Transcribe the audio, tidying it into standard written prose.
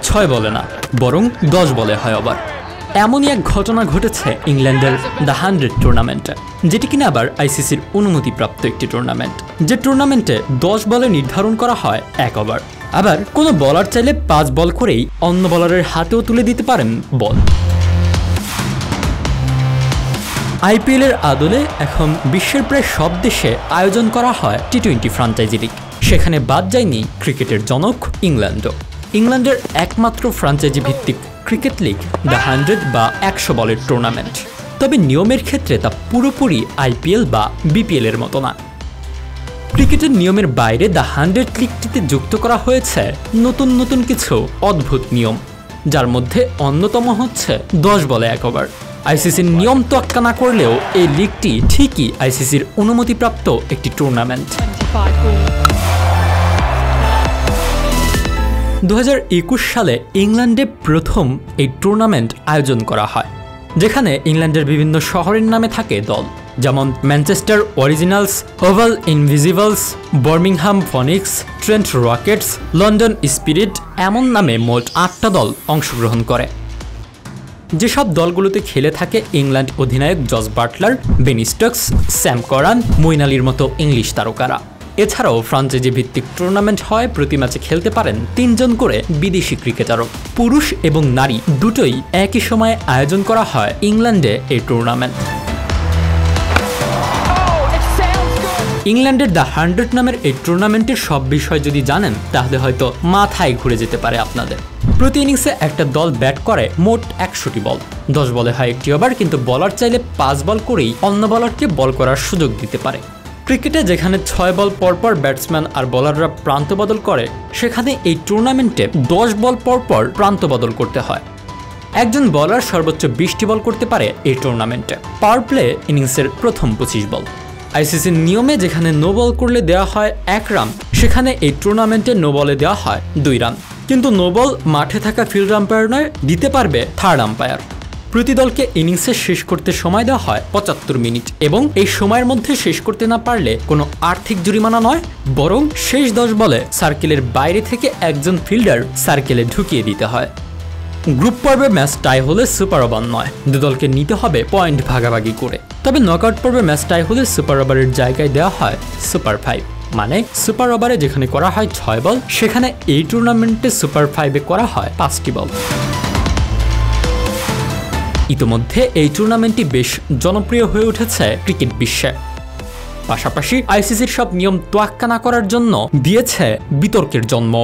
6 বলে না, বরং 10 বলে হয় ওভার। এমনই এক ঘটনা ঘটেছে ইংল্যান্ডের দ্য 100 টুর্নামেন্টে, যেটি কিনা আবার আইসিসির অনুমতিপ্রাপ্ত একটি টুর্নামেন্ট, যে টুর্নামেন্টে 10 বলে নির্ধারণ করা হয় 1 ওভার। আবার কোনো বলার চাইলে 5 বল করেই অন্য বলারের হাতেও তুলে দিতে পারেন বল। আইপিএল এর আদলে এখন বিশ্বের প্রায় সব দেশে আয়োজন করা হয় টি-20 ফ্র্যাঞ্চাইজি লিগ। সেখানে বাদ যায়নি ক্রিকেটের জনক ইংল্যান্ডও। ইংল্যান্ডের একমাত্র ফ্র্যাঞ্চাইজি ভিত্তিক ক্রিকেট লিগ দ্য 100 বা 100 বলের টুর্নামেন্ট। তবে নিয়মের ক্ষেত্রে তা পুরোপুরি আইপিএল বা বিপিএল এর মতো না। ক্রিকেটের নিয়মের বাইরে দ্য 100 লিগটিতে যুক্ত করা হয়েছে নতুন নতুন কিছু অদ্ভুত নিয়ম, যার মধ্যে অন্যতম হচ্ছে 10 বলে 1 ওভার। আইসিসির নিয়ম তোয়াক্কা না করলেও এই লিগটি ঠিকই আইসিসির অনুমতিপ্রাপ্ত একটি টুর্নামেন্ট। 2021 সালে ইংল্যান্ডে প্রথম এই টুর্নামেন্ট আয়োজন করা হয়, যেখানে ইংল্যান্ডের বিভিন্ন শহরের নামে থাকে দল, যেমন Manchester Originals, Oval Invincibles, Birmingham Phoenix, Trent Rockets, London Spirit, এমন নামে মোট 8টা দল অংশগ্রহণ করে। যেসব দলগুলোতে খেলে থাকে ইংল্যান্ড অধিনায়ক Jos Buttler, Ben Stokes, Sam Curran, Moeen আলীর মতো ইংলিশ তারকারা। এছাড়াও ফ্র্যাঞ্চাইজি ভিত্তিক টুর্নামেন্ট হয় প্রতি ম্যাচে খেলতে পারেন 3 জন করে বিদেশি ক্রিকেটারও। পুরুষ এবং নারী দুটোই একই সময়ে আয়োজন করা হয় ইংল্যান্ডে এই টুর্নামেন্ট। ইংল্যান্ডের দ্য 100 নামের এই টুর্নামেন্টের সব বিষয় যদি জানেন তাহলে হয়তো মাথায় ঘুরে যেতে পারে আপনাদের। প্রতি ইনিংসে একটা দল ব্যাট করে মোট 100টি বল, 10 বলে হয় 1টি ওভার, কিন্তু বলার চাইলে 5 বল করেই অন্য বলারকে বল করার সুযোগ দিতে পারে। ক্রিকেটে যেখানে 6 বল পরপর ব্যাটসম্যান আর বলাররা প্রান্ত বদল করে, সেখানে এই টুর্নামেন্টে 10 বল পরপর প্রান্ত বদল করতে হয়। একজন বলার সর্বোচ্চ 20টি বল করতে পারে এই টুর্নামেন্টে। পাওয়ার প্লে ইনিংসের প্রথম 25 বল। আইসিসির নিয়মে যেখানে নো বল করলে দেওয়া হয় 1 রান, সেখানে এই টুর্নামেন্টে নো বলে দেওয়া হয় 2 রান। কিন্তু নো বল মাঠে থাকা ফিল্ড আম্পায়ার নয়, দিতে পারবে থার্ড আম্পায়ার। প্রতি দলকে ইনিংসে শেষ করতে সময় দেওয়া হয় 75 মিনিট, এবং এই সময়ের মধ্যে শেষ করতে না পারলে কোনো আর্থিক জরিমানা নয়, বরং শেষ 10 বলে সার্কেলের বাইরে থেকে একজন ফিল্ডার সার্কেলে ঢুকিয়ে দিতে হয়। গ্রুপ পর্বে ম্যাচ টাই হলে সুপার ওভার নয়, দুদলকে নিতে হবে পয়েন্ট ভাগাভাগি করে। তবে নকআউট পর্বে ম্যাচ টাই হলে সুপার ওভারের জায়গায় দেওয়া হয় সুপার 5, মানে সুপার ওভারে যেখানে করা হয় 6 বল, সেখানে এই টুর্নামেন্টে সুপার 5-এ করা হয় 5টি বল। ইতোমধ্যে এই টুর্নামেন্টটি বেশ জনপ্রিয় হয়ে উঠেছে ক্রিকেট বিশ্বে। পাশাপাশি আইসিসির সব নিয়ম তোয়াক্কা না করার জন্য দিয়েছে বিতর্কের জন্ম।